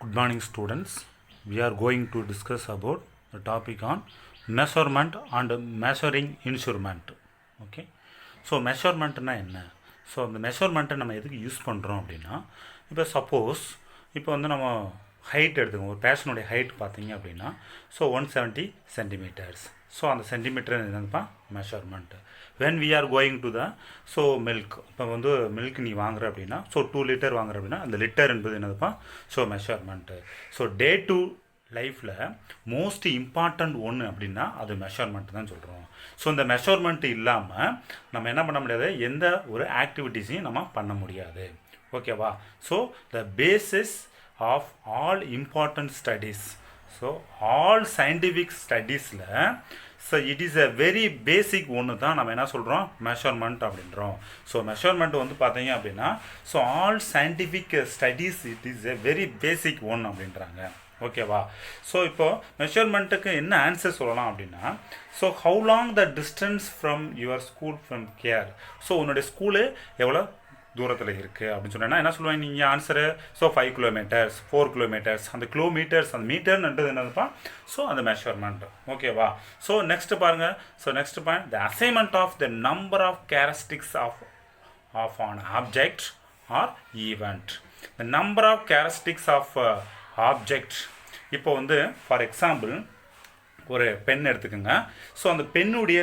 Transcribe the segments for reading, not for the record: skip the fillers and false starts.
Good morning, students. We are going to discuss about the topic on measurement and measuring instrument. Okay. So மெஷர்மெண்ட்னா என்ன? So அந்த மெஷர்மெண்ட்டை நம்ம எதுக்கு use பண்ணுறோம் அப்படின்னா, இப்போ சப்போஸ் இப்போ வந்து நம்ம ஹைட் எடுத்துக்கோங்க, ஒரு பேஷனுடைய ஹைட் பார்த்தீங்க அப்படின்னா, ஸோ 170 சென்டிமீட்டர்ஸ். ஸோ அந்த சென்டிமீட்டர் என்னதுப்பா measurement. When we are going to the so milk, இப்போ வந்து மில்க் நீ வாங்குற அப்படின்னா, ஸோ 2 லிட்டர் வாங்குற அப்படின்னா அந்த லிட்டர் என்பது என்னதுப்பா so measurement. So day to லைஃப்பில் மோஸ்ட் இம்பார்ட்டண்ட் ஒன்று அப்படின்னா அது மெஷர்மெண்ட் தான் சொல்கிறோம். ஸோ இந்த மெஷர்மெண்ட் இல்லாமல் நம்ம என்ன பண்ண முடியாது, எந்த ஒரு ஆக்டிவிட்டீஸையும் நம்ம பண்ண முடியாது. ஓகேவா? So the basis of all important studies, so all scientific ஸ்டடீஸில் so it is a very basic ஒன்று தான் நம்ம என்ன சொல்கிறோம் மெஷர்மெண்ட் அப்படின்றோம். ஸோ மெஷர்மெண்ட் வந்து பார்த்தீங்க அப்படின்னா, so all scientific studies it is a very basic one அப்படின்றாங்க. ஓகேவா? ஸோ இப்போது மெஷர்மெண்ட்டுக்கு என்ன ஆன்சர் சொல்லலாம் அப்படின்னா, so how long the distance from your school from care. So உன்னுடைய ஸ்கூலு எவ்வளோ தூரத்தில் இருக்குது அப்படின்னு சொன்னேன்னா என்ன சொல்லுவாங்க நீங்கள் ஆன்சரு? So 5 kilometres, 4 kilometres. அந்த கிலோமீட்டர்ஸ், அந்த மீட்டர்ன்றது என்னதுப்பா ஸோ அந்த மெஷர்மெண்ட். ஓகேவா? ஸோ நெக்ஸ்ட் பாருங்கள். So next point, the assignment of the number of characteristics of an object or event. The number of characteristics of object. இப்போ வந்து ஃபார் எக்ஸாம்பிள் ஒரு பென் எடுத்துக்கோங்க. ஸோ அந்த பென்னுடைய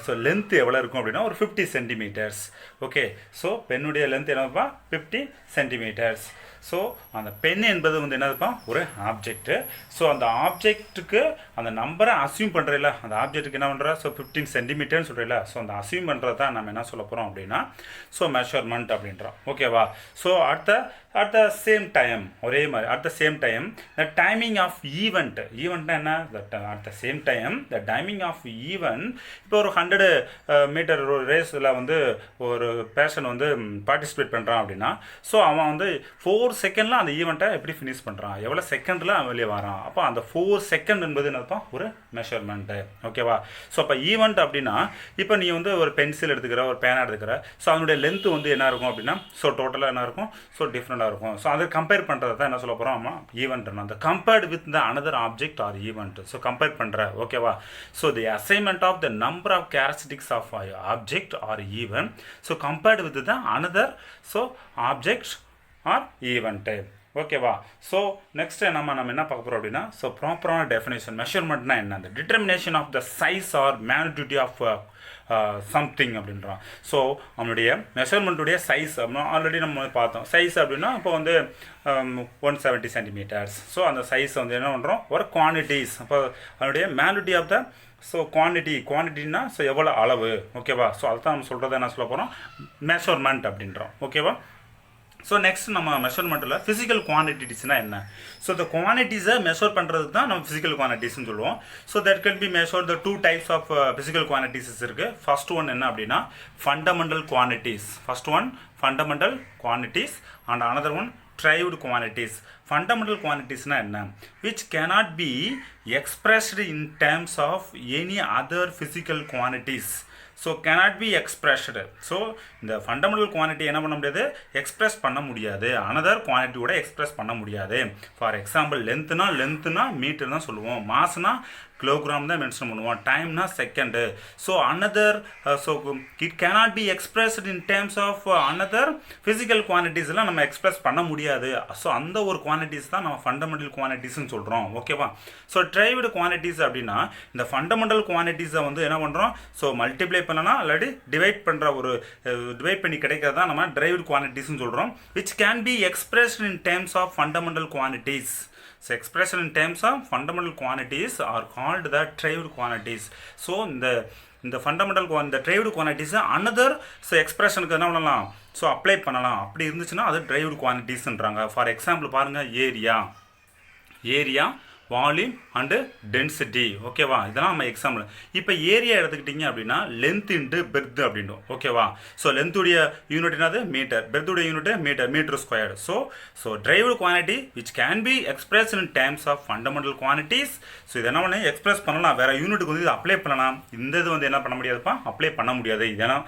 ஸோ லென்த் எவ்வளோ இருக்கும் அப்படின்னா ஒரு 50 சென்டிமீட்டர்ஸ். ஓகே. ஸோ பென்னுடைய லென்த் என்னப்பா 50 சென்டிமீட்டர்ஸ். ஸோ அந்த பென் என்பது வந்து என்னதுப்பா ஒரு ஆப்ஜெக்ட்டு. ஸோ அந்த ஆப்ஜெக்ட்டுக்கு அந்த நம்பரை அசியூம் பண்ணுறதில்ல, அந்த ஆப்ஜெக்ட்டுக்கு என்ன பண்ணுறா ஸோ 15 சென்டிமீட்டர்னு சொல்கிறீங்களா. ஸோ அந்த அசியூம் பண்ணுறது தான் நம்ம என்ன சொல்ல போகிறோம் அப்படின்னா ஸோ மெஷர்மெண்ட் அப்படின்றோம். ஓகேவா? So at the same time, ஒரே மாதிரி at the same time the timing of event. ஈவெண்ட்னா என்ன? At the same time the timing of event. இப்போ ஒரு 100 மீட்டர் ரேஸில் வந்து ஒரு பேஷன் வந்து பார்ட்டிசிபேட் பண்ணுறான் அப்படின்னா, ஸோ அவன் வந்து 4 செகண்டில் அந்த ஈவெண்ட்டை எப்படி ஃபினிஷ் பண்ணுறான், எவ்வளோ செகண்டில் அவன் வெளியே வரான். அப்போ அந்த 4 செகண்ட் என்பது என்னப்பா ஒரு மெஷர்மெண்ட்டு. ஓகேவா? ஸோ அப்போ ஈவெண்ட் அப்படின்னா, இப்போ நீ வந்து ஒரு பென்சில் எடுத்துக்கிற, ஒரு பேனா எடுத்துக்கிற, ஸோ அதனுடைய லென்த்து வந்து என்ன இருக்கும் அப்படின்னா ஸோ டோட்டலாக என்ன இருக்கும் ஸோ டிஃப்ரெண்டாக இருக்கும். ஸோ அதை கம்பேர் பண்ணுறது தான் என்ன சொல்ல போகிறோம் நம்ம ஈவெண்ட்னா, அந்த compared with the another object or event. So compare பண்ணுற. ஓகேவா? So the assignment of the number of characteristics of object or event so compared with the another so object or event. ஓகேவா? ஸோ நெக்ஸ்ட் நம்ம என்ன பார்க்க போகிறோம் அப்படின்னா, so ப்ராப்பரான definition மெஷர்மெண்ட்னா என்ன, அந்த determination of the size or magnitude of something அப்படின்றான். ஸோ அவனுடைய மெஷர்மெண்ட்டுடைய சைஸ் அப்படின்னா ஆல்ரெடி நம்ம பார்த்தோம். சைஸ் அப்படின்னா இப்போ வந்து 170 சென்டிமீட்டர்ஸ். ஸோ அந்த சைஸ் வந்து என்ன பண்ணுறோம் ஒரு குவான்டிட்டிஸ். அப்போ அதனுடைய மேக்னிடியூட் ஆஃப் த ஸோ குவான்டிட்டினா ஸோ எவ்வளோ அளவு. ஓகேவா? ஸோ அதுதான் நம்ம சொல்கிறத என்ன சொல்ல போகிறோம் மெஷர்மெண்ட் அப்படின்றோம். ஓகேவா? ஸோ நெக்ஸ்ட் நம்ம மெஷர்மெண்ட்டில் ஃபிசிக்கல் குவான்டிட்டிஸ்னால் என்ன? ஸோ இந்த குவான்டிட்டிஸை மெஷர் பண்ணுறதுக்கு தான் நம்ம ஃபிசிக்கல் குவான்டிட்டிஸ்னு சொல்லுவோம். So that can be measure the 2 types of physical quantities இருக்குது. ஃபர்ஸ்ட் ஒன் என்ன அப்படின்னா fundamental quantities. First one fundamental quantities and another one derived quantities. Fundamental quantities na enna which cannot be expressed in terms of any other physical quantities. So cannot be expressed. So இந்த fundamental quantity என்ன பண்ண முடியாது, express பண்ண முடியாது, another குவான்டிட்டியோட express பண்ண முடியாது. For example லென்த்துனா metre தான் சொல்லுவோம், மாஸ்னா கிலோகிராம் தான் மென்ஷன் பண்ணுவோம், டைம்னா second. So another so it cannot be expressed in terms of another physical குவான்டிட்டிஸ்லாம் நம்ம எக்ஸ்பிரஸ் பண்ண முடியாது. ஸோ அந்த ஒரு குவான்டிட்டிஸ் தான் நம்ம ஃபண்டமெண்டல் குவான்டிட்டிஸ்ன்னு சொல்கிறோம். ஓகேவா? ஸோ டிரைவ்டு குவான்டிட்டிஸ் அப்படின்னா இந்த ஃபண்டமெண்டல் குவான்டிட்டிஸை வந்து என்ன பண்ணுறோம் ஸோ மல்டிப்ளை பண்ணலாம் இல்லாட்டி டிவைட் பண்ணி கிடைக்கிறதா நம்ம டிரைவ்டு குவான்டிட்டிஸ்ன்னு சொல்கிறோம். Which can be expressed in terms of fundamental quantities. So expression in terms of fundamental quantities are called the derived quantities. So இந்த ஃபண்டமெண்டல் இந்த derived quantities அனதர் ஸோ எக்ஸ்பிரஷனுக்கு என்ன பண்ணலாம் ஸோ அப்ளை பண்ணலாம். அப்படி இருந்துச்சுன்னா அது derived quantitiesன்றாங்க. ஃபார் எக்ஸாம்பிள் பாருங்கள், area volume and density. ஓகேவா, இதெல்லாம் நம்ம எக்ஸாம்பிள். இப்போ ஏரியா எடுத்துக்கிட்டிங்க அப்படின்னா லென்த் இன்ட்டு பெர்த் அப்படின்டும். ஓகேவா, ஸோ லென்த்துடைய யூனிட் என்னது மீட்டர், பெர்த்துடைய unit metre squared. So derived quantity which can be express in terms of fundamental quantities. So இதை என்ன பண்ணி எக்ஸ்பிரஸ் பண்ணலாம், வேறு யூனிட்டுக்கு வந்து இது அப்ளை பண்ணலாம். இந்த இது வந்து என்ன பண்ண முடியாதுப்பா, அப்ளை பண்ண முடியாது. இதெல்லாம்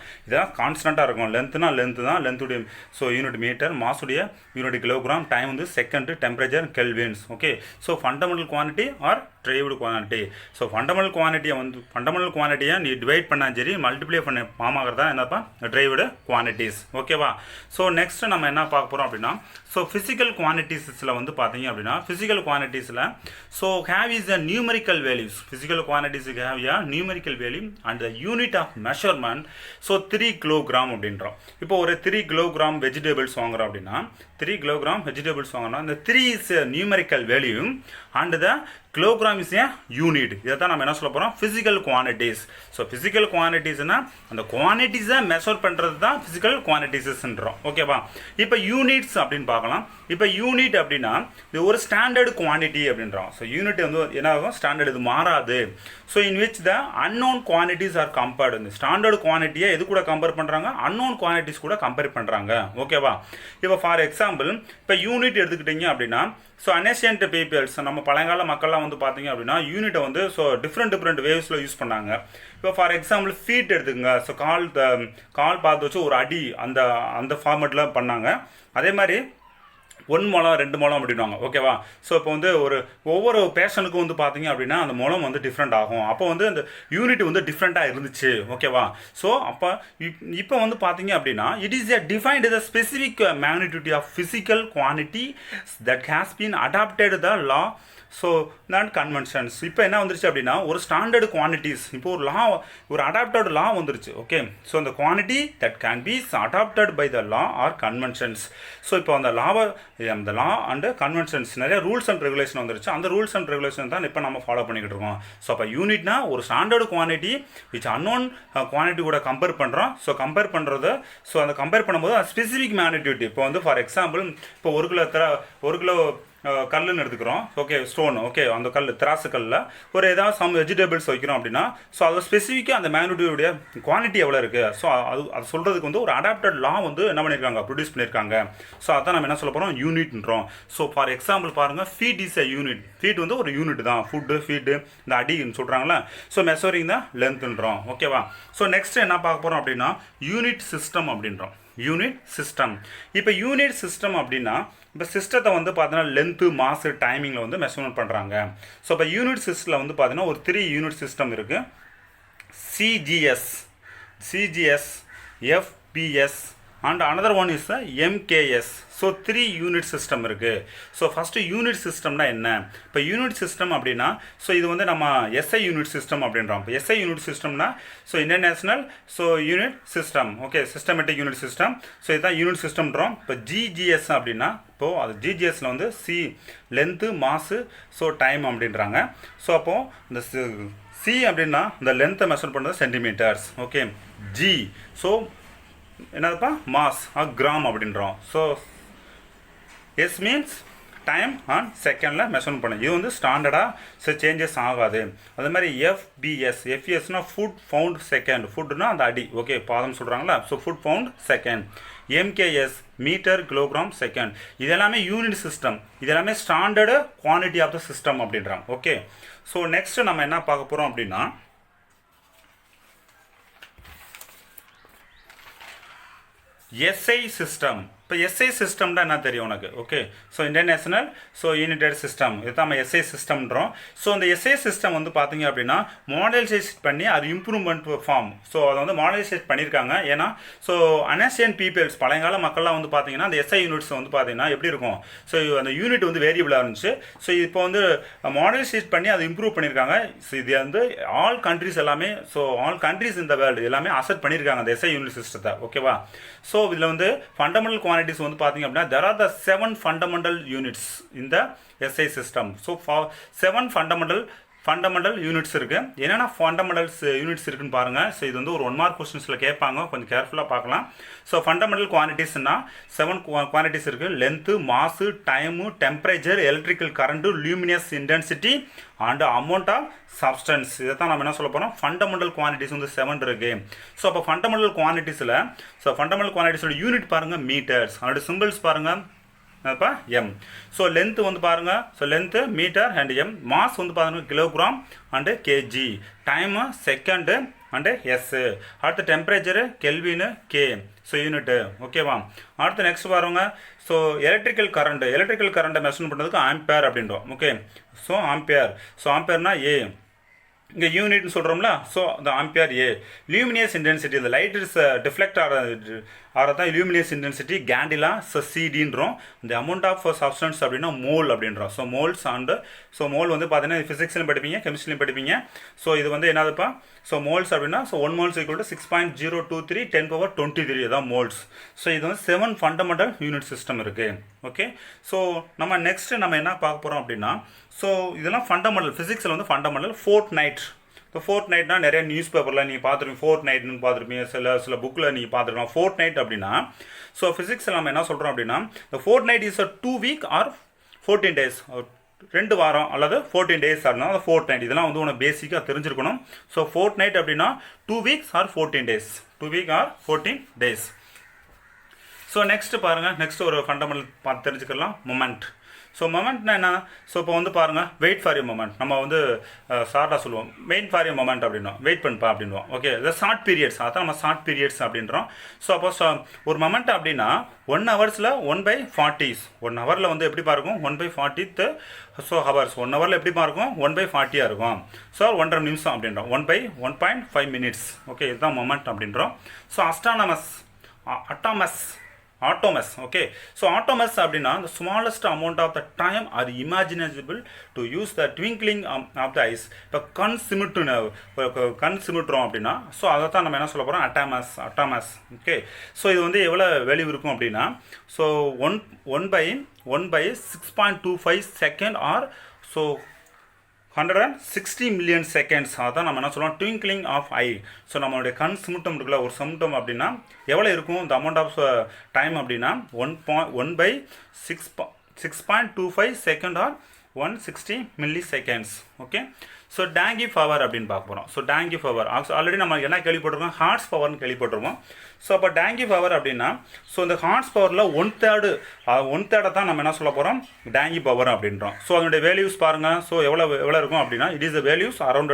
கான்ஸ்டண்ட்டாக இருக்கும். லென்த்னா லென்த்து தான், லென்த்துடைய ஸோ யூனிட் மீட்டர், மாசுடைய யூனிட் கிலோகிராம், டைம் வந்து second, temperature kelvins. Okay, so fundamental quantity or derived quantity. So fundamental குவான்டிட்டியை நீ டிவைட் பண்ணால் சரி, மல்டிப்ளை பண்ண மாமாகிறதா என்னப்பா டிரைவ்டு குவான்டிட்டிஸ். ஓகேவா, ஸோ நெக்ஸ்ட் நம்ம என்ன பார்க்க போகிறோம் அப்படின்னா, ஸோ ஃபிசிக்கல் குவான்டிட்டிஸில் வந்து பார்த்தீங்க அப்படின்னா, ஃபிசிக்கல் குவான்டிட்டிஸில் so have is a numerical values. Physical குவான்டிட்டிஸுக்கு have a numerical value and the unit of measurement so 3 kilogram அப்படின்றோம். இப்போ ஒரு 3 கிலோகிராம் வெஜிடபிள்ஸ் வாங்குறோம் அப்படின்னா, 3 கிலோகிராம் வெஜிடபிள்ஸ் வாங்கினா இந்த 3 is numerical value and the kilogram is a unit. இதை தான் நம்ம என்ன சொல்ல போகிறோம், ஃபிசிக்கல் குவான்டிட்டிஸ். ஸோ ஃபிசிக்கல் குவான்டிட்டிஸ்னா அந்த குவான்டிட்டிஸை மெஷர் பண்ணுறது தான் ஃபிசிக்கல் குவான்டிட்டிஸ்ன்றோம். ஓகேவா, இப்போ யூனிட்ஸ் அப்படின்னு பார்க்கலாம். இப்போ யூனிட் அப்படின்னா இது ஒரு ஸ்டாண்டர்டு குவான்டிட்டி அப்படின்றோம். ஸோ யூனிட் வந்து என்ன ஆகும், ஸ்டாண்டர்டு, இது மாறாது. So in which the unknown quantities are compared. இந்த ஸ்டாண்டர்டு குவான்டிட்டியை எது கூட கம்பேர் பண்ணுறாங்க, அன்னோன் குவான்டிட்டிஸ் கூட கம்பேர் பண்ணுறாங்க. ஓகேவா, இப்போ ஃபார் எக்ஸாம்பிள் இப்போ யூனிட் எடுத்துக்கிட்டிங்க அப்படின்னா, ஸோ அன்ஏஷியன்ட் பீப்பிள்ஸ், நம்ம பழங்கால மக்கள்லாம் வந்து பார்த்தீங்க அப்படின்னா யூனிட்டை வந்து ஸோ டிஃப்ரெண்ட் வேவ்ஸில் யூஸ் பண்ணாங்க. இப்போ ஃபார் எக்ஸாம்பிள் ஃபீட் எடுத்துக்கங்க. ஸோ கால் பார்த்து வச்சு ஒரு அடி அந்த ஃபார்மேட்டில் பண்ணாங்க. அதே மாதிரி 1 முழம் 2 முழம் அப்படின்வாங்க. ஓகேவா, ஸோ இப்போ வந்து ஒவ்வொரு பேஷனுக்கும் வந்து பார்த்தீங்க அப்படின்னா அந்த முழம் வந்து டிஃப்ரெண்ட் ஆகும். அப்போ வந்து அந்த யூனிட் வந்து டிஃப்ரெண்ட்டாக இருந்துச்சு. ஓகேவா, ஸோ அப்போ இப்போ வந்து பார்த்தீங்க அப்படின்னா it is a defined the specific magnitude of physical quantity that has been adopted the law so நான் கன்வென்ஷன்ஸ். இப்போ என்ன வந்துருச்சு அப்படின்னா ஒரு ஸ்டாண்டர்டு குவான்டிட்டிஸ், இப்போ ஒரு அடாப்டட் லா வந்துருச்சு. ஓகே, ஸோ அந்த quantity that can be adopted by the law or conventions. So இப்போ அந்த லா அண்ட் கன்வென்ஷன்ஸ் நிறைய ரூல்ஸ் அண்ட் ரெகுலேஷன் வந்துருச்சு. அந்த ரூல்ஸ் அண்ட் ரெகுலேஷன் தான் இப்போ நம்ம ஃபாலோ பண்ணிக்கிட்டு இருக்கோம். ஸோ அப்போ யூனிட்னா ஒரு standard quantity which unknown quantity கூட கம்பேர் பண்ணுறோம். ஸோ கம்பேர் பண்ணுறது, ஸோ அந்த கம்பேர் பண்ணும்போது ஸ்பெசிஃபிக் மேக்னிடியூட். இப்போ வந்து ஃபார் எக்ஸாம்பிள் இப்போ 1 கிலோ கல்லுன்னு எடுத்துக்கிறோம். Okay, stone. ஓகே, அந்த திராசு கல்லில் ஒரு ஏதாவது சம் வெஜிடபிள்ஸ் வைக்கிறோம் அப்படின்னா ஸோ அது ஸ்பெசிஃபிக்காக அந்த மேக்னிடியூடைய குவான்டிட்டி எவ்வளோ இருக்குது, ஸோ அது சொல்கிறதுக்கு வந்து ஒரு அடாப்டட் லா வந்து என்ன பண்ணியிருக்காங்க, ப்ரொடியூஸ் பண்ணியிருக்காங்க. ஸோ அதான் நம்ம என்ன சொல்ல போகிறோம், யூனிட்ன்றோம். ஸோ ஃபார் எக்ஸாம்பிள் பாருங்கள், feet is a unit. Feet வந்து ஒரு யூனிட் தான். ஃபீட்டு இந்த அடின்னு சொல்கிறாங்களே, ஸோ மெஷரிங் தான் லென்த்துன்றோம். ஓகேவா, ஸோ நெக்ஸ்ட் என்ன பார்க்க போகிறோம் அப்படின்னா யூனிட் சிஸ்டம் அப்படின்றோம். Unit system. இப்போ யூனிட் சிஸ்டம் அப்படின்னா இப்போ சிஸ்டத்தை வந்து பார்த்தீங்கன்னா லென்த்து, மாசு, டைமிங்கில் வந்து மெஷர்மெண்ட் பண்ணுறாங்க. ஸோ இப்போ யூனிட் சிஸ்டத்தில் வந்து பார்த்தீங்கன்னா ஒரு 3 யூனிட் சிஸ்டம் இருக்குது. CGS, FPS and another one is MKS. So 3 unit system இருக்குது. ஸோ ஃபஸ்ட்டு யூனிட் சிஸ்டம்னா என்ன, இப்போ யூனிட் சிஸ்டம் அப்படின்னா ஸோ இது வந்து நம்ம எஸ்ஐ யூனிட் சிஸ்டம் அப்படின்றோம். இப்போ எஸ்ஐ யூனிட் சிஸ்டம்னா so international so unit system. Okay, systematic unit system. So இதுதான் யூனிட் சிஸ்டம்ன்றோம். இப்போ ஜிஜிஎஸ் அப்படின்னா இப்போது அது ஜிஜிஎஸில் வந்து லென்த்து, மாசு, ஸோ டைம் அப்படின்றாங்க. ஸோ அப்போது இந்த சி அப்படின்னா இந்த லென்த்தை மெஷர் பண்ணுறது சென்டிமீட்டர்ஸ். ஓகே, ஜி ஸோ என்னதுப்பா மாஸ் கிராம் அப்படின்றோம். So S means time and செகண்டில் மெஷர்மெண்ட் பண்ணு. இது வந்து ஸ்டாண்டர்டாக சேஞ்சஸ் ஆகாது. அதே மாதிரி எஃபிஎஸ்னா ஃபுட் ஃபவுண்ட் செகண்ட். ஃபுட்னா அந்த அடி. ஓகே, பாதம் சொல்கிறாங்களா, so foot pound second. MKS metre kilogram second. இது எல்லாமே யூனிட் சிஸ்டம். இது எல்லாமே standard quantity of the system அப்படின்றாங்க. ஓகே, ஸோ நெக்ஸ்ட் நம்ம என்ன பார்க்க போகிறோம் அப்படின்னா எஸ்ஐ சிஸ்டம். இப்போ எஸ்ஐ சிஸ்டம்னா என்ன தெரியும் உனக்கு? Okay, so international so united system, இதுதான் நம்ம எஸ்ஐ சிஸ்டம்ன்றோம். ஸோ அந்த எஸ்ஐ சிஸ்டம் வந்து பார்த்தீங்க அப்படின்னா மாடலைசேட் பண்ணி அது இம்ப்ரூவ்மெண்ட் ஃபார்ம். ஸோ அதை வந்து மாடலைசேட் பண்ணியிருக்காங்க. ஏன்னா ஸோ அன்ஏஷியன் பீப்பிள்ஸ் பழையகால மக்கள்லாம் வந்து பார்த்தீங்கன்னா அந்த எஸ்ஐ யூனிட்ஸ் வந்து பார்த்தீங்கன்னா எப்படி இருக்கும், ஸோ அந்த யூனிட் வந்து வேரியபிளாக இருந்துச்சு. ஸோ இப்போ வந்து மாடலைசேட் பண்ணி அதை இம்ப்ரூவ் பண்ணியிருக்காங்க. ஸோ இது வந்து ஆல் கண்ட்ரிஸ் எல்லாமே, ஸோ ஆல் கண்ட்ரிஸ் இந்த வேர்ல்டு எல்லாமே அசெப்ட் பண்ணியிருக்காங்க அந்த எஸ்ஐ யூனிட் சிஸ்டத்தை. ஓகேவா, ஸோ இதில் வந்து ஃபண்டமெண்டல் குவான்டிட்டிஸ் வந்து பார்த்தீங்க அப்படின்னா there are the 7 fundamental units in the SI system. So for 7 fundamental fundamental units இருக்குது. என்னென்ன ஃபண்டமெண்டல்ஸ் யூனிட்ஸ் இருக்குன்னு பாருங்கள். ஸோ இது வந்து ஒரு 1 மார்க் கொஸ்டின்ஸில் கேட்பாங்க, கொஞ்சம் கேர்ஃபுல்லாக பார்க்கலாம். ஸோ ஃபண்டமெண்டல் குவான்டிட்டிஸ்னால் 7 குவான்டிட்டிஸ் இருக்குது. Length, mass, time, temperature, electrical current, luminous intensity and amount of substance. இதை தான் நம்ம என்ன சொல்ல போகிறோம், ஃபண்டமெண்டல் குவான்டிட்டிஸ் வந்து 7 இருக்குது. ஸோ அப்போ ஃபண்டமெண்டல் குவான்டிட்டிஸோட யூனிட் பாருங்கள் மீட்டர்ஸ், அதோட சிம்பிள்ஸ் பாருங்கள் அப்போ எம். ஸோ லென்த்து வந்து பாருங்கள், so length metre and M. Mass வந்து பாருங்கள் kilogram and KG. Time second and S. அடுத்து டெம்பரேச்சரு கெல்வின்னு கே. ஸோ யூனிட்டு ஓகேவா. அடுத்து நெக்ஸ்ட் பாருங்க, ஸோ எலக்ட்ரிக்கல் கரண்ட்டை மெஷர் பண்ணுறதுக்கு ஆம்பியர் அப்படின்றோம். Okay, so ampere. ஸோ ஆம்பியர்னா ஏ, இங்கே யூனிட்னு சொல்கிறோம்ல, ஸோ அந்த ஆம்பியர் ஏ. லியூமினியஸ் இன்டென்சிட்டி, இந்த light is deflect ஆகிறதான் லியூமினியஸ் intensity candela. So சிடின்றோம். இந்த அமௌண்ட் ஆஃப் சப்ஸ்டன்ஸ் அப்படின்னா மோல் அப்படின்றோம். So moles and so mole வந்து பார்த்தீங்கன்னா ஃபிசிக்ஸ்லையும் படிப்பீங்க, கெமிஸ்ட்ரிலையும் படிப்பீங்க. ஸோ இது வந்து என்னதுப்பா, ஸோ மோல்ஸ் அப்படின்னா ஸோ 1 மோல்ஸ் ஈக்குவல் டு 6.023 10^23 இதான் மோல்ஸ். ஸோ இது வந்து 7 ஃபண்டமெண்டல் யூனிட் சிஸ்டம் இருக்குது. ஓகே, ஸோ நம்ம நெக்ஸ்ட்டு நம்ம என்ன பார்க்க போகிறோம் அப்படின்னா, ஸோ இதெல்லாம் ஃபண்டமெண்டல் ஃபிசிக்ஸில் வந்து ஃபண்டமெண்டல். ஃபோர்த் நைட், இப்போ ஃபோர்த் நைட்னா நிறைய நியூஸ் பேப்பரில் நீங்கள் பார்த்துருப்பீங்க, ஃபோர்த் நைட்னு பார்த்துருப்பீங்க, சில புக்கில் நீங்கள் பார்த்துருக்கலாம். ஃபோர்த் நைட் அப்படின்னா ஸோ ஃபிசிக்ஸில் நம்ம என்ன சொல்கிறோம் அப்படின்னா, இந்த fourth night is 2 week or 14 days, 2 வாரம் அல்லது 14 days அப்படின்னா அந்த ஃபோர்த் நைட். இதெல்லாம் வந்து உனக்கு பேசிக்காக தெரிஞ்சிருக்கணும். ஸோ ஃபோர்த் நைட் அப்படின்னா 2 weeks or 14 days, 2 week or 14 days. So next பாருங்கள், நெக்ஸ்ட் ஒரு ஃபண்டமெண்டல் பார்த்து தெரிஞ்சுக்கலாம், மொமெண்ட். ஸோ மொமெண்ட்னா என்ன, ஸோ இப்போ வந்து பாருங்கள், வெயிட் ஃபார் யூ மொமெண்ட். நம்ம வந்து ஷார்ட்டாக சொல்லுவோம், வெயிட் ஃபார் யூ மொமெண்ட் அப்படின்றோம், வெயிட் பண்ணுப்பா அப்படின்றோம். ஓகே, இது ஷார்ட் பீரியட்ஸ், அதான் நம்ம ஷார்ட் பீரியட்ஸ் அப்படின்றோம். ஸோ அப்போ ஒரு மொமெண்ட் அப்படின்னா 1 ஹவர்ஸில் 1/40. 1 ஹவரில் வந்து எப்படி பாருக்கும் 1/40. ஸோ ஹவர்ஸ் 1 ஹவரில் எப்படி பாருக்கும் 1/40 இருக்கும். ஸோ 1.5 நிமிஷம் அப்படின்றோம், 1/1.5 minutes. ஓகே, இதுதான் மொமெண்ட் அப்படின்றோம். So atoms. Okay, so atoms அப்படின்னா the smallest amount of the time are imaginable to use the twinkling of the eyes. இப்போ கண் சிமிட்டுறோம் அப்படின்னா ஸோ அதை தான் நம்ம என்ன சொல்ல போகிறோம், அட்டாமஸ். ஓகே, ஸோ இது வந்து எவ்வளோ வேல்யூ இருக்கும் அப்படின்னா, so 1/6.25 second or so 160 million seconds. அதான் நம்ம என்ன சொல்லுவோம், ட்விங்க்லிங் ஆஃப் ஐ. ஸோ நம்மளுடைய கண் சிமிட்டம் இருக்குல்ல, ஒரு சிமிட்டம் அப்படின்னா எவ்வளோ இருக்கும் இந்த அமௌண்ட் ஆஃப் டைம் அப்படின்னா 1/6.25 second or 160 milliseconds. Okay, so டேங்கி பவர் அப்படின்னு பார்க்க போகிறோம். ஸோ டேங்கி பவர் ஆல்ரெடி நம்ம என்ன கேள்விப்பட்டிருக்கோம், ஹார்ஸ் பவர்னு கேள்விப்பட்டிருக்கோம். ஸோ அப்போ டேங்கி பவர் அப்படின்னா ஸோ இந்த ஹார்ஸ் பவரில் 1/3 தான் நம்ம என்ன சொல்ல போகிறோம், டேங்கி பவர் அப்படின்றோம். ஸோ அதனுடைய வேல்யூஸ் பாருங்கள், ஸோ எவ்வளோ இருக்கும் அப்படின்னா it is the values around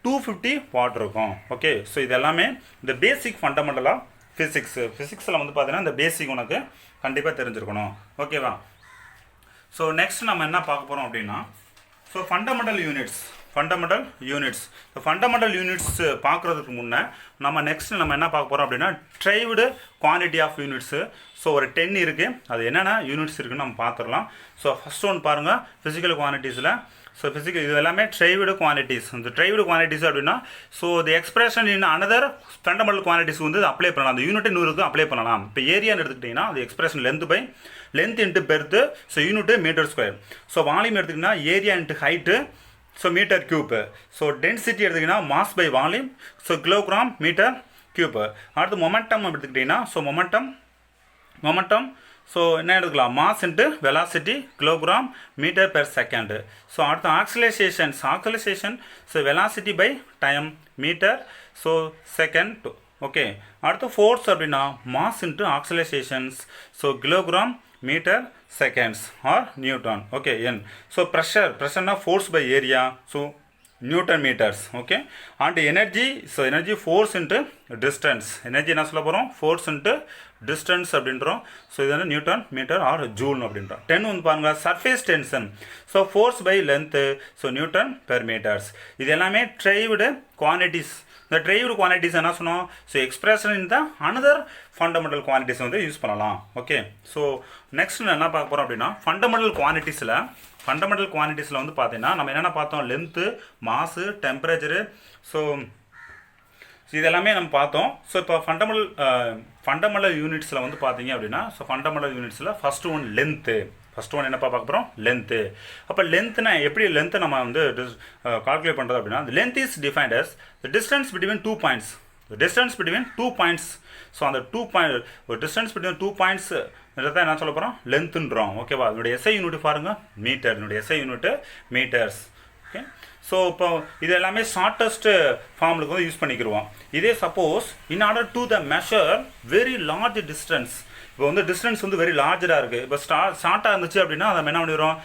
250 what இருக்கும். ஓகே, ஸோ இது எல்லாமே இந்த பேசிக் ஃபண்டமெண்டலாக ஃபிசிக்ஸில் வந்து பார்த்தீங்கன்னா இந்த பேசிக் உனக்கு கண்டிப்பாக தெரிஞ்சிருக்கணும். ஓகேவா. ஸோ நெக்ஸ்ட் நம்ம என்ன பார்க்க போகிறோம் அப்படின்னா, ஸோ ஃபண்டமெண்டல் யூனிட்ஸ். இந்த ஃபண்டமெண்டல் யூனிட்ஸ் பார்க்குறதுக்கு முன்னே நம்ம நெக்ஸ்ட் நம்ம என்ன பார்க்க போகிறோம் அப்படின்னா, ட்ரைவ்டு குவான்டிட்டி ஆஃப் யூனிட்ஸு. ஸோ ஒரு 10 இருக்குது, அது என்னென்ன யூனிட்ஸ் இருக்குன்னு நம்ம பார்த்துடலாம். ஸோ ஃபஸ்ட் ஒன் பாருங்கள், ஃபிசிக்கல் குவான்டிட்டிஸில். ஸோ இது எல்லாமே ட்ரைவ்டு குவான்டிட்டிஸ். இந்த ட்ரைவ்டு குவான்டிட்டிஸ் அப்படின்னா so the expression in another fundamental quantities வந்து அப்ளை பண்ணலாம், அந்த யூனிட் 100க்கு அப்ளை பண்ணலாம். இப்போ ஏரியான்னு எடுத்துக்கிட்டிங்கன்னா அது expression length into breadth, so unit metre square. So volume எடுத்துக்கிட்டிங்கன்னா area into height, so metre cube. So density எடுத்துக்கிட்டிங்கன்னா mass by volume, so kilogram metre cube. அடுத்து மொமெண்டம் எடுத்துக்கிட்டிங்கன்னா ஸோ மொமெண்டம் ஸோ என்ன எடுத்துக்கலாம், mass into velocity kilogram metre per second. So அடுத்து acceleration, so velocity by time metre so second. Okay, அடுத்து force அப்படின்னா mass into accelerations, so kilogram metre seconds or newton. Okay, N. So ப்ரெஷர்னா force by area, so newton metres. Okay, and energy, so energy force into distance. Energy என்ன சொல்ல போகிறோம், force into distance அப்படின்றோம். So இது வந்து Newton metre R joule அப்படின்றோம். 10 வந்து பாருங்கள், surface tension, so force by length, so newton per metres. இது எல்லாமே ட்ரைவ்டு குவான்டிட்டிஸ். இந்த ட்ரைவ்டு குவான்டிட்டிஸ் என்ன சொன்னோம், so expression in the another fundamental quantities வந்து யூஸ் பண்ணலாம். ஓகே, ஸோ நெக்ஸ்ட் என்ன பார்க்க போகிறோம் அப்படின்னா, ஃபண்டமெண்டல் குவான்டிட்டிஸில் வந்து பார்த்தீங்கன்னா நம்ம என்னென்ன பார்த்தோம், லென்த்து, மாசு, டெம்பரேச்சரு, ஸோ இதெல்லாமே நம்ம பார்த்தோம். ஸோ இப்போ ஃபண்டமெண்டல் யூனிட்ஸில் வந்து பார்த்தீங்க அப்படின்னா, ஸோ ஃபண்டமெண்டல் யூனிட்ஸில் first one length. First one என்னப்பா பார்க்க போகிறோம், லென்த்து. அப்போ லென்த்னா எப்படி லென்த்தை நம்ம வந்து கால்குலேட் பண்ணுறது அப்படின்னா, length is defined as the distance between 2 points. Distance between 2 points. So அந்த 2 பாயிண்ட் ஒரு டிஸ்டன்ஸ் பிட்வீன் 2 பாயிண்ட்ஸ் தான் என்ன சொல்ல போகிறோம், லென்த்துன்றோம். ஓகேவா? இதனுடைய எஸ்ஐ யூனிட் பாருங்கள், மீட்டர். இதனுடைய SI unit metres. Okay. So இப்போ இது எல்லாமே ஷார்ட்டஸ்ட் ஃபார்முக்கு வந்து யூஸ் பண்ணிக்கிடுவோம். இதே suppose in order to the measure very large distance, இப்போ வந்து டிஸ்டன்ஸ் வந்து வெரி லார்ஜராக இருக்குது. இப்போ ஷார்ட்டாக இருந்துச்சு அப்படின்னா அதை என்ன பண்ணிடுறோம்,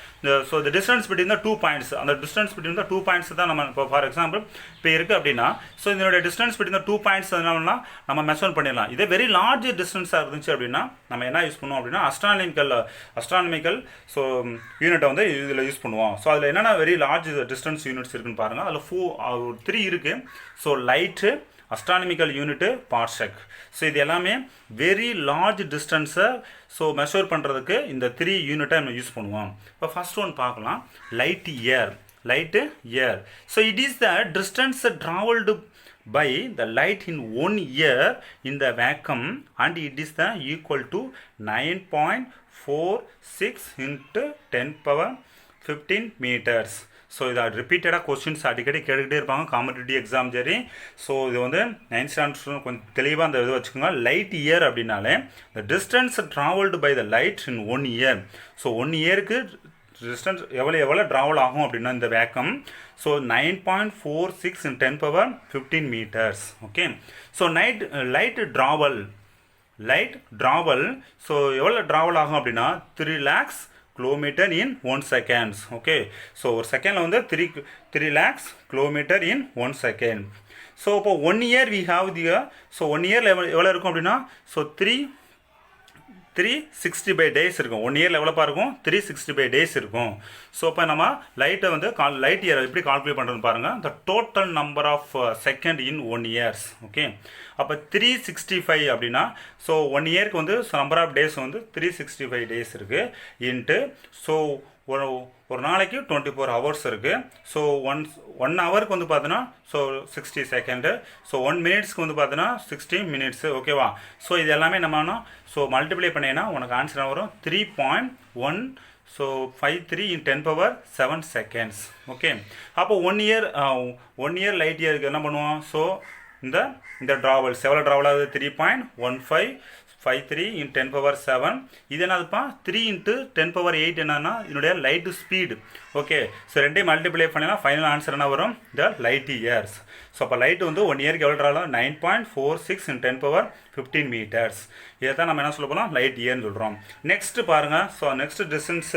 so the distance between the 2 points, அந்த டிஸ்டன்ஸ் பிட்வீன் த 2 பாயிண்ட்ஸ் தான் நம்ம இப்போ ஃபார் எக்ஸாம்பிள் இப்போ இருக்குது அப்படின்னா, ஸோ இதனுடைய டிஸ்டன்ஸ் பிட்வீன் த 2 பாயிண்ட்ஸ் என்னன்னா நம்ம மெஷர் பண்ணிடலாம். இதே வெரி லார்ஜ் டிஸ்டன்ஸாக இருந்துச்சு அப்படின்னா நம்ம என்ன யூஸ் பண்ணுவோம் அப்படின்னா அஸ்ட்ரானமிக்கல் ஸோ யூனிட்டை வந்து இதில் யூஸ் பண்ணுவோம். ஸோ அதில் என்னென்ன வெரி லார்ஜ் டிஸ்டன்ஸ் யூனிட்ஸ் இருக்குன்னு பாருங்கள். அதில் 3 இருக்குது. So light, astronomical unit, parsec. So இது எல்லாமே வெரி லார்ஜ் டிஸ்டன்ஸை ஸோ மெஷர் பண்ணுறதுக்கு இந்த 3 யூனிட்டை நம்ம யூஸ் பண்ணுவோம். இப்போ ஃபஸ்ட் ஒன் பார்க்கலாம், light year. So it is the distance travelled by the light in 1 year in the vacuum and it is the equal to 9.46 into 10 power 15 meters. So இதை ரிப்பீட்டடாக questions அடிக்கடி கேட்டுக்கிட்டே இருப்பாங்க காம்படிட்டிவ் எக்ஸாம். சரி, so இது வந்து 9th standard கொஞ்சம் தெளிவாக அந்த இது வச்சுக்கோங்க. லைட் இயர் அப்படின்னாலே the distance travelled by the light in 1 year. So 1 இயருக்கு டிஸ்டன்ஸ் எவ்வளோ ட்ராவல் ஆகும் அப்படின்னா இந்த வேக்கம், so 9.46 in 10 power 15 meters. Okay. So light travel so எவ்வளோ ட்ராவல் ஆகும் அப்படின்னா 3 lakhs kilometre in 1 seconds. Okay. So ஒரு செகண்டில் வந்து 3 lakhs kilometre in 1 second. So இப்போ 1 year we have the, so 1 இயரில் எவ்வளோ இருக்கும் அப்படின்னா, ஸோ 365 days இருக்கும். 1 இயரில் எவ்வளோப்பா இருக்கும், 365 days இருக்கும். ஸோ இப்போ நம்ம லைட்டை வந்து லைட் இயர் எப்படி கால்குலேட் பண்ணுறதுன்னு பாருங்கள். The total number of second in 1 years. Okay. அப்போ 365 அப்படின்னா ஸோ 1 இயருக்கு வந்து நம்பர் ஆஃப் டேஸ் வந்து 365 days இருக்குது இன்ட்டு ஸோ ஒரு நாளைக்கு 24 hours இருக்குது. ஸோ ஒன் ஹவருக்கு வந்து பார்த்தோன்னா ஸோ 60 செகண்டு. ஸோ 1 மினிட்ஸ்க்கு வந்து பார்த்தோன்னா 60 minutes. ஓகேவா? ஸோ இது எல்லாமே நம்ம ஸோ மல்டிப்ளை பண்ணினா உனக்கு ஆன்சர் வரும் 3.1 so 53 in 10 power 7 seconds. Okay. அப்போ 1 இயர் லைட் இயருக்கு என்ன பண்ணுவோம், ஸோ இந்த ட்ராவல்ஸ் எவ்வளோ ட்ராவல் ஆகுது, 3.1553 in 10 power 7. இது என்னதுப்பா 3 into 10 power 8 என்னன்னா இதனுடைய லைட் ஸ்பீடு. ஓகே. ஸோ ரெண்டையும் மல்டிப்ளை பண்ணினா ஃபைனல் ஆன்சர் என்ன வரும், த லைட் இயர்ஸ். ஸோ அப்போ லைட் வந்து 1 இயருக்கு எவ்வளோ ட்ராவல், 9.46 in 10 power 15 meters. இதை தான் நம்ம என்ன சொல்ல போகிறோம், லைட் இயர்னு சொல்கிறோம். நெக்ஸ்ட் பாருங்கள். ஸோ நெக்ஸ்ட் டிஸ்டன்ஸ்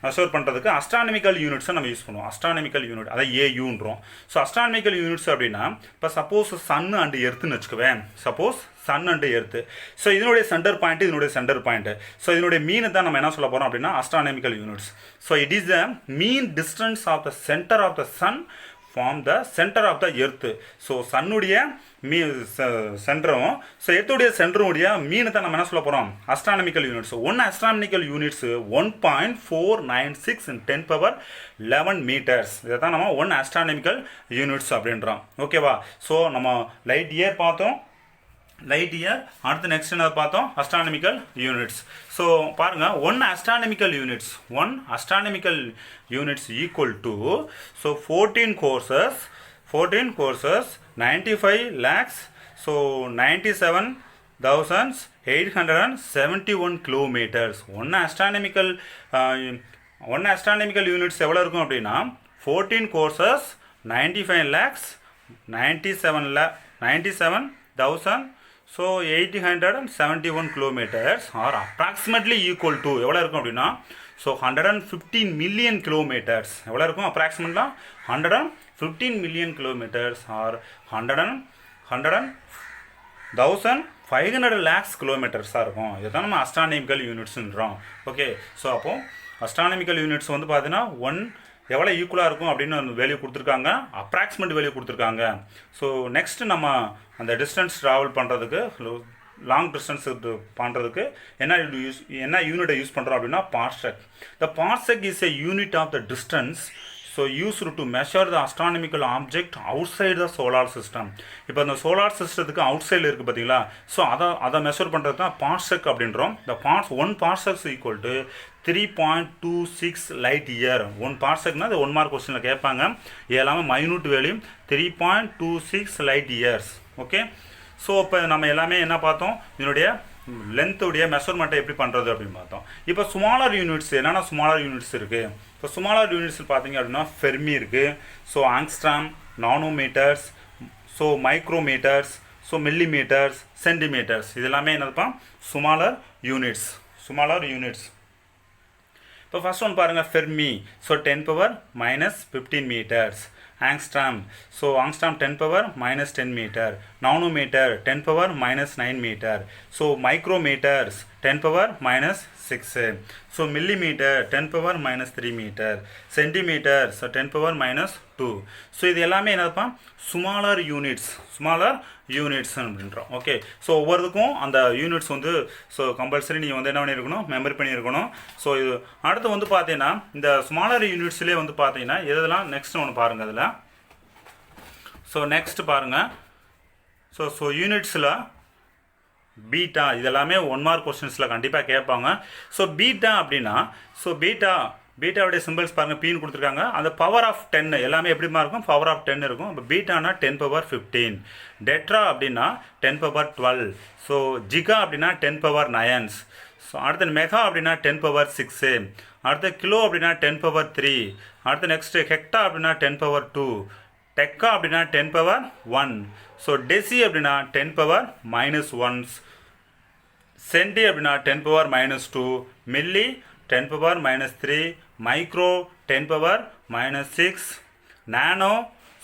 மெஷர் பண்ணுறதுக்கு அஸ்ட்ரானமிக்கல் யூனிட்ஸை நம்ம யூஸ் பண்ணுவோம். அஸ்ட்ரானமிக்கல் யூனிட் அதை ஏயூன்றோம். ஸோ அஸ்ட்ரானமிக்கல் யூனிட்ஸ் அப்படின்னா இப்போ சப்போஸ் சன் அண்ட் எர்த்துன்னு வச்சுக்குவேன். Suppose sun and earth. So இதனுடைய சென்டர் பாயிண்ட். ஸோ இதனுடைய மீனை தான் நம்ம என்ன சொல்ல போகிறோம் அப்படின்னா astronomical units. So it is the mean distance of the centre of the sun from the centre of the earth. So சன்னுடைய சென்டரும் ஸோ எர்த்துடைய சென்டருடைய மீனை தான் நம்ம என்ன சொல்ல போகிறோம், astronomical units. 1 astronomical units 1.496 in 10 power 11 meters. இதை தான் நம்ம 1 astronomical யூனிட்ஸ் அப்படின்றோம். ஓகேவா? ஸோ நம்ம லைட் இயர் பார்த்தோம். லைட் இயர் அடுத்து நெக்ஸ்ட் என்ன பார்த்தோம், அஸ்ட்ரானமிக்கல் யூனிட்ஸ். ஸோ பாருங்கள், 1 astronomical units equal to so 14 courses 95 lakhs so 97,871 kilometers. 1 astronomical units எவ்வளோ இருக்கும் அப்படின்னா 14 courses 95 lakhs 97,000 ஸோ 871 kilometers or approximately equal to எவ்வளோ இருக்கும் அப்படின்னா ஸோ 115 million kilometers. எவ்வளோ இருக்கும் அப்ராக்சிமேட்லாம் 115 million kilometers ஆர் 100,500 lakhs kilometers-ஆக இருக்கும். இதுதான் நம்ம அஸ்ட்ரானமிக்கல் யூனிட்ஸ்ன்றோம். ஓகே. ஸோ அப்போது அஸ்ட்ரானமிக்கல் யூனிட்ஸ் வந்து பார்த்தீங்கன்னா 1 எவ்வளோ ஈக்குவலாக இருக்கும் அப்படின்னு வேல்யூ கொடுத்துருக்காங்க, அப்ராக்சிமேட் வேல்யூ கொடுத்துருக்காங்க. ஸோ நெக்ஸ்ட் நம்ம அந்த டிஸ்டன்ஸ் ட்ராவல் பண்ணுறதுக்கு லாங் டிஸ்டன்ஸ் பண்ணுறதுக்கு என்ன யூனிட்டை யூஸ் பண்ணுறோம் அப்படின்னா parsec. The parsec is a unit of the distance so used to measure the astronomical object outside the solar system. இப்போ இந்த சோலார் சிஸ்டத்துக்கு அவுட் சைடில் இருக்குது பார்த்தீங்களா, ஸோ அதை மெஷர் பண்ணுறது தான் பார்செக் அப்படின்றோம். இந்த one parsecs equal to 3.26 light year. One பார்செக்னா அது 1 மார்க் கொஸ்டினில் கேட்பாங்க. இது எல்லாமே minute value 3.26 light years. Okay, so இப்போ நம்ம எல்லாமே என்ன பார்த்தோம், இதனுடைய லென்த்துடைய மெஷர்மெண்ட்டை எப்படி பண்ணுறது அப்படின்னு பார்த்தோம். இப்போ ஸ்மாலர் யூனிட்ஸ் என்னென்ன ஸ்மாலர் யூனிட்ஸ் இருக்குது. இப்போ ஸ்மாலர் யூனிட்ஸ் பார்த்தீங்க அப்படின்னா ஃபெர்மி இருக்குது, so angstrom, nanometres, so micrometres, so millimetres, centimetres, இது எல்லாமே என்னதுப்பா ஸ்மாலர் யூனிட்ஸ். இப்போ ஃபர்ஸ்ட் ஒன் பாருங்கள் fermi, so 10⁻⁻15 metres. Angstrom, so angstrom 10⁻⁻10 meter. Nanometer 10⁻⁻9 meter. So micrometers 10⁻⁻6. So millimeter 10⁻⁻3 meter. Centimeter so 10⁻⁻2. So இது எல்லாமே என்னப்பா smaller units அப்படின்றோம். Okay, so ஒவ்வொருக்கும் அந்த யூனிட்ஸ் வந்து ஸோ கம்பல்சரி நீங்கள் வந்து என்ன பண்ணியிருக்கணும், மெமரி பண்ணியிருக்கணும். ஸோ இது அடுத்து வந்து பார்த்தீங்கன்னா இந்த ஸ்மாலர் யூனிட்ஸ்லேயே வந்து பார்த்தீங்கன்னா இதெல்லாம் நெக்ஸ்ட் ஒன்று பாருங்கள் அதில். ஸோ நெக்ஸ்ட் பாருங்கள், ஸோ யூனிட்ஸில் பீட்டா இதெல்லாமே 1 மார்க் கொஸ்டின்ஸில் கண்டிப்பாக கேட்பாங்க. ஸோ பீட்டா அப்படின்னா ஸோ பீட்டாவுடைய சிம்பிள்ஸ் பாருங்கள், பீன்னு கொடுத்துருக்காங்க. அந்த பவர் ஆஃப் 10 எல்லாமே எப்படிமா இருக்கும், பவர் ஆஃப் 10 இருக்கும். இப்போ பீட்டானா 10⁻15. டெட்ரா அப்படின்னா 10⁻12. ஸோ ஜிகா அப்படின்னா 10⁻9. ஸோ அடுத்து மெகா அப்படின்னா 10⁻6. அடுத்து கிலோ அப்படின்னா 10⁻3. அடுத்து நெக்ஸ்ட்டு ஹெக்டா அப்படின்னா 10⁻2. டெக்கா அப்படின்னா 10⁻1. ஸோ டெசி அப்படின்னா 10⁻−1. சென்டி அப்படின்னா 10⁻−2. மில்லி 10⁻−3. மைக்ரோ 10⁻−6. நானோ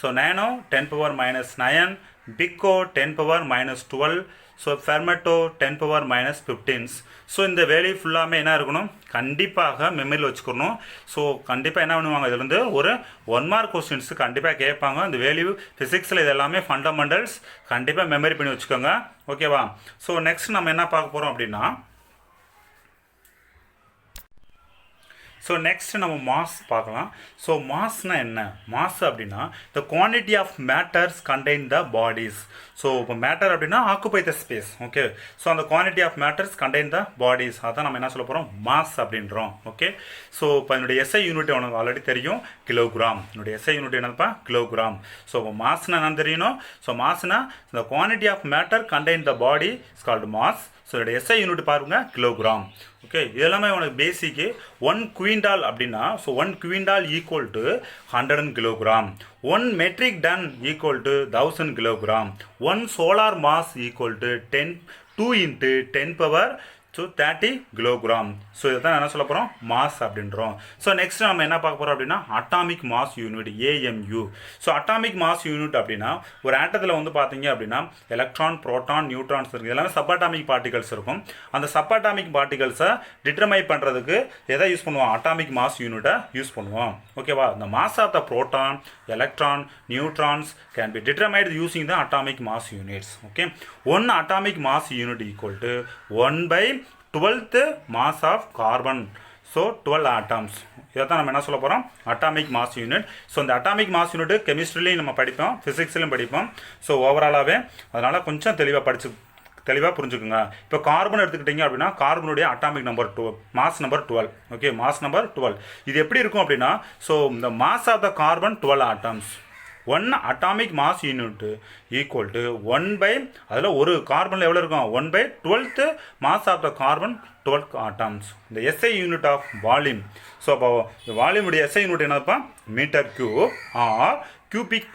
10⁻−9. பிக்கோ 10⁻−12. ஸோ ஃபெர்மெட்டோ 10⁻−15. ஸோ இந்த வேல்யூ ஃபுல்லாமே என்ன இருக்கணும், கண்டிப்பாக மெமரியில் வச்சுக்கணும். ஸோ கண்டிப்பாக என்ன பண்ணுவாங்க, இது வந்து ஒரு 1 மார்க் கொஸ்டின்ஸ் கண்டிப்பாக கேட்பாங்க. இந்த வேல்யூ ஃபிசிக்ஸில் இது எல்லாமே ஃபண்டமெண்டல்ஸ், கண்டிப்பாக மெமரி பண்ணி வச்சுக்கோங்க. ஓகேவா. ஸோ நெக்ஸ்ட் நம்ம என்ன பார்க்க போகிறோம் அப்படின்னா, ஸோ நெக்ஸ்ட் நம்ம மாஸ் பார்க்கலாம். ஸோ மாஸ்னால் என்ன, மாஸ் அப்படின்னா the quantity of matters contain the bodies. So இப்போ மேட்டர் அப்படின்னா occupy the space. Okay, so அந்த quantity of matters contain the bodies, அதான் நம்ம என்ன சொல்ல போகிறோம், மாஸ் அப்படின்றோம். ஓகே, ஸோ இப்போ என்னுடைய எஸ்ஐ யூனிட் உனக்கு ஆல்ரெடி தெரியும், கிலோகிராம். என்னுடைய எஸ்ஐ யூனிட் என்னப்பா, கிலோகிராம். ஸோ இப்போ மாஸ்னா என்னன்னு தெரியணும். ஸோ மாஸ்னா இந்த quantity of matter contain the body is called mass. So என்னுடைய எஸ்ஐ யூனிட் பாருங்க, கிலோகிராம். ஓகே, இதெல்லாமே உனக்கு பேசிக்கு 1 குவிண்டால் அப்படின்னா, ஸோ 1 quintal equal to 100 kilogram. 1 metric ton equal to 1000 kilogram. 1 solar mass equal to 2 × 10⁻30 kilogram. So இதை தான் என்ன சொல்ல போகிறோம், மாஸ் அப்படின்றோம். ஸோ நெக்ஸ்ட் நம்ம என்ன பார்க்க போகிறோம் அப்படின்னா atomic mass unit, AMU. So atomic mass unit அப்படின்னா ஒரு ஆட்டத்தில் வந்து பார்த்தீங்க அப்படின்னா எலக்ட்ரான், புரோட்டான், நியூட்ரான்ஸ் இருக்குது. எல்லாமே சப் அட்டாமிக் பார்ட்டிகல்ஸ் இருக்கும். அந்த சப் அட்டாமிக் பார்ட்டிகல்ஸை டிட்டர்மைன் பண்ணுறதுக்கு எதை யூஸ் பண்ணுவோம், அட்டாமிக் மாஸ் யூனிட்டை யூஸ் பண்ணுவோம். ஓகேவா. the mass of the proton, electron, neutrons can be determined using the atomic mass units. Okay, 1 atomic mass unit equal to 1/12th mass of carbon. So 12 atoms. இதை தான் நம்ம என்ன சொல்ல போகிறோம், அட்டாமிக் மாஸ் யூனிட். ஸோ இந்த atomic mass unit கெமிஸ்ட்ரிலையும் நம்ம படிப்போம், ஃபிசிக்ஸ்லையும் படிப்போம். ஸோ ஓவராலாகவே அதனால் கொஞ்சம் தெளிவாக புரிஞ்சுக்குங்க. இப்போ கார்பன் எடுத்துக்கிட்டிங்க அப்படின்னா கார்பனுடைய atomic number 12, mass number 12. Okay, mass number 12. இது எப்படி இருக்கும் அப்படின்னா, ஸோ இந்த mass of the carbon 12 atoms. 1 atomic mass unit equal to 1 அதில் ஒரு கார்பனில் எவ்வளோ இருக்கும், 1/12th mass of the carbon 12 atoms. இந்த SI unit of volume. So அப்போ வால்யூமுடைய எஸ்ஐ யூனிட் என்னப்பா, metre cube or cubic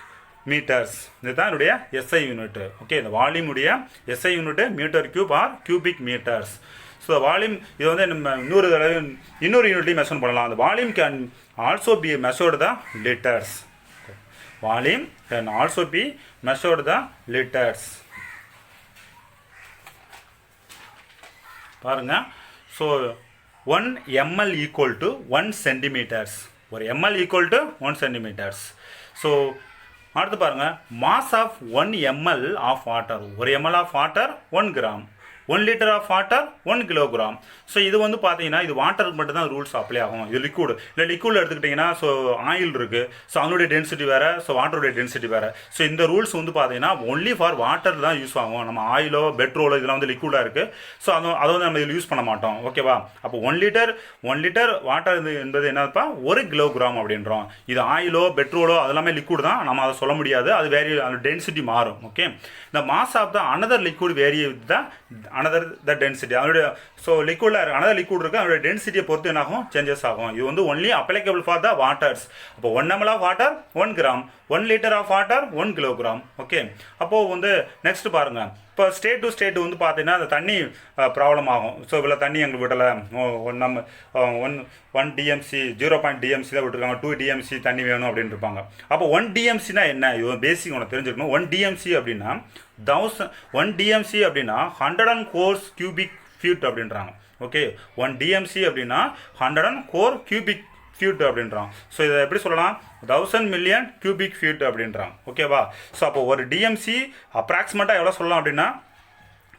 metres. இதுதான் என்னுடைய எஸ்ஐ யூனிட். ஓகே, இந்த வால்யூமுடைய SI unit metre cube or cubic metres. So volume இது வந்து நம்ம இன்னொரு யூனிட்லையும் மெஷர் பண்ணலாம். அந்த volume can also be measured the litres. Volume can also be measured the liters. பாருங்க, so 1 ml equal to 1 centimeters. ஒரு ml equal to 1 centimeters. So அடுத்து பாருங்க, mass of 1 ml of water. ஒரு ml of water 1 gram. 1 litre of water 1 kilogram. So இது வந்து பார்த்தீங்கன்னா இது வாட்டருக்கு மட்டும் தான் ரூல்ஸ் அப்ளை ஆகும். இது லிக்விட் இல்லை லிக்விட் எடுத்துக்கிட்டிங்கன்னா ஸோ ஆயில் இருக்குது, ஸோ அதனுடைய டென்சிட்டி வேறு, ஸோ வாட்டருடைய டென்சிட்டி வேறு. ஸோ இந்த ரூல்ஸ் வந்து பார்த்தீங்கன்னா ஒன்லி ஃபார் வாட்டர் தான் யூஸ் ஆகும். நம்ம ஆயிலோ பெட்ரோலோ இதெல்லாம் வந்து லிக்விடாக இருக்குது, ஸோ அதை வந்து நம்ம இதில் யூஸ் பண்ண மாட்டோம். ஓகேவா? அப்போ 1 லிட்டர் வாட்டர் என்பது என்னப்பா 1 கிலோகிராம் அப்படின்றோம். இது ஆயிலோ பெட்ரோலோ அதெல்லாமே லிக்விட் தான், நம்ம அதை சொல்ல முடியாது, அது வேரி அந்த டென்சிட்டி மாறும். ஓகே, இந்த mass of the another liquid vary with the another the density. அதனுடைய ஸோ லிக்விடில் அனதர் லிக்விட் இருக்குது, அதனுடைய டென்சிட்டியை பொறுத்து என்ன ஆகும், சேஞ்சஸ் ஆகும். இது வந்து only applicable for the waters. அப்போ 1 ml of water 1 gram, 1 litre of water 1 kilogram. Okay, அப்போது வந்து நெக்ஸ்ட் பாருங்கள், இப்போ ஸ்டேட் டு ஸ்டேட் வந்து பார்த்தீங்கன்னா அந்த தண்ணி ப்ராப்ளம் ஆகும். ஸோ இவ்வளோ தண்ணி எங்களுக்கு விடலை, நம்ம 1 டிஎம்சி 0.0 டிஎம்சி தான் விட்டுருக்காங்க, 2 டிஎம்சி தண்ணி வேணும் அப்படின்னு இருப்பாங்க. அப்போ 1 டிஎம்சினா என்ன, இது பேசிக் உனக்கு தெரிஞ்சுக்கணும். 1 டிஎம்சி அப்படின்னா 1 டிஎம்சி அப்படின்னா 104 cubic feet அப்படின்றாங்க. ஓகே, 1 டிஎம்சி அப்படின்னா 104 cubic feet அப்படின்றான். ஸோ இதை எப்படி சொல்லலாம், 1000 million cubic feet அப்படின்றாங்க. ஓகேவா? ஸோ அப்போ ஒரு டிஎம்சி அப்ராக்சிமேட்டாக எவ்வளோ சொல்லலாம் அப்படின்னா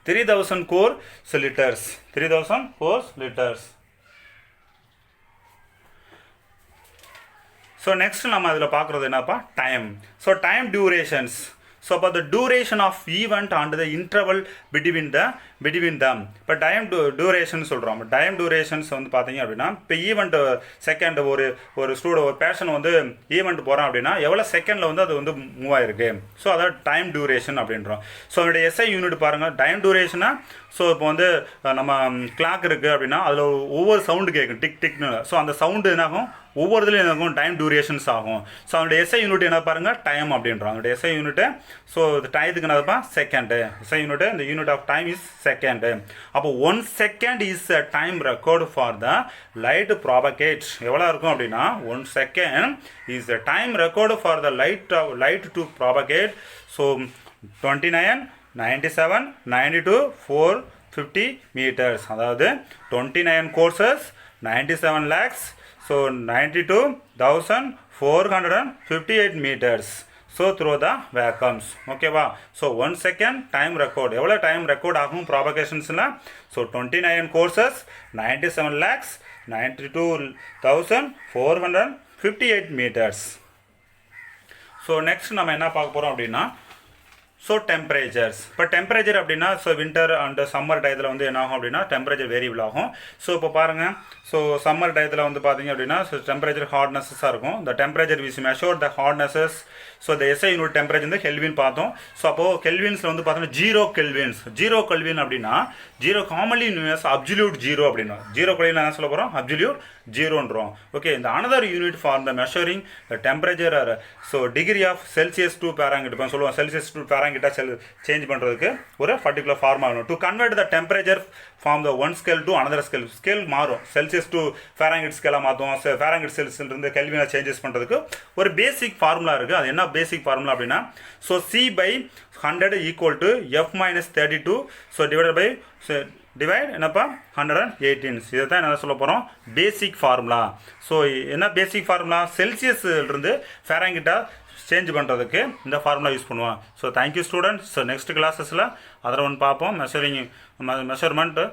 3000 crore liters. 3000 crore liters. So next நம்ம அதில் பார்க்குறது என்னப்பா, time. So time durations. So அப்போ the duration of event and the interval between them. இப்போ டைம் டியூரேஷன் சொல்கிறோம். டைம் டியூரேஷன்ஸ் வந்து பார்த்தீங்க அப்படின்னா, இப்போ ஈவெண்ட் செகண்ட் ஒரு ஸ்டூடெண்ட் ஒரு பேஷன் வந்து ஈவெண்ட் போகிறான் அப்படின்னா எவ்வளோ செகண்டில் வந்து அது வந்து மூவ் ஆகிருக்கு, ஸோ அதாவது டைம் டியூரேஷன் அப்படின்றோம். ஸோ அதனுடைய எஸ்ஐ யூனிட் பாருங்கள், டைம் டியூரேஷனா. ஸோ இப்போ வந்து நம்ம கிளாக் இருக்குது அப்படின்னா அதில் ஒவ்வொரு சவுண்டு கேட்கும், டிக் டிக்னு. ஸோ அந்த சவுண்டு என்னாகும், ஒவ்வொரு இதுலையும் என்னாகும், டைம் டியூரேஷன்ஸ் ஆகும். ஸோ அதனுடைய எஸ்ஐ யூனிட் என்ன பாருங்கள், டைம் அப்படின்றோம். அதனுடைய எஸ்ஐ யூனிட்டு ஸோ இது டயத்துக்கு என்னதுப்பா, செகண்டு. எஸ்ஐ யூனிட்டு இந்த unit of time is second. அப்போ 1 second is a time record for the light propagate. எவ்வளோ இருக்கும் அப்படின்னா 1 second is the time record for the light to propagate. So 29, 97, 92, 450 meters. அதாவது 29 courses, 97 lakhs, so 92,458 meters. So through the vacuums. ஓகேவா? So 1 second time record எவ்வளோ time record ஆகும் ப்ராபகேஷன்ஸில். So 29 courses, 97 lakhs, 92,458 meters. So next நம்ம என்ன பார்க்க போகிறோம் அப்படின்னா, ஸோ டெம்பரேச்சர்ஸ். இப்போ டெம்பரேச்சர் அப்படின்னா ஸோ வின்டர் அண்ட் சம்மர் டயத்தில் வந்து என்ன ஆகும் அப்படின்னா டெம்பரேச்சர் வேரியபிள் ஆகும். ஸோ இப்போ பாருங்கள், ஸோ சம்மர் டயத்தில் வந்து பார்த்தீங்க அப்படின்னா ஸோ டெம்பரேச்சர் ஹார்ட்னஸஸாக இருக்கும். இந்த டெம்பரேச்சர் விஸ் மெஷோர் த ஹார்ட்னஸஸ். ஸோ இந்த எஸ்ஐ யூனிட் டெம்பரேச்சர் வந்து கெல்வின் பார்த்தோம். ஸோ அப்போது கெல்வின்ஸில் வந்து பார்த்தோன்னா 0 கெல்வின்ஸ். 0 கெல்வின் அப்படின்னா 0 காமன்லி யூனிவர்ஸ் அப்சல்யூட் 0 அப்படின்னா 0 கெல்வின் என்ன சொல்ல போகிறோம், அப்சல்யூட் 0ன்றோம். ஓகே, இந்த another unit for the measuring the temperature or so degree of Celsius to Fahrenheit. இப்போ சொல்லுவோம் செல்சியஸ் டு பேராங்கிட்டாக சேஞ்ச் பண்ணுறதுக்கு ஒரு பர்டிகுலர் ஃபார்முலா வேணும். To convert the temperature from the one scale to another scale. Scale மாறும், Celsius to Fahrenheit ஸ்கேலாக மாற்றுவோம். Fahrenheit செல்ஸ்லேருந்து கெல்வினை changes பண்ணுறதுக்கு ஒரு பேசிக் ஃபார்முலா இருக்குது. அது என்ன பேசிக் ஃபார்முலா அப்படின்னா, so C/100 equal to F-32. So divide என்னப்பா 118. இதை தான் என்ன சொல்ல போகிறோம், பேசிக் ஃபார்முலா. ஸோ என்ன பேசிக் ஃபார்முலா, செல்சியஸ்லேருந்து ஃபேராங்கிட்டாக சேஞ்ச் பண்ணுறதுக்கு இந்த ஃபார்முலா யூஸ் பண்ணுவோம். So thank you students. So next கிளாஸஸில் அதில் ஒன்று பார்ப்போம், மெஷர்மெண்ட்டு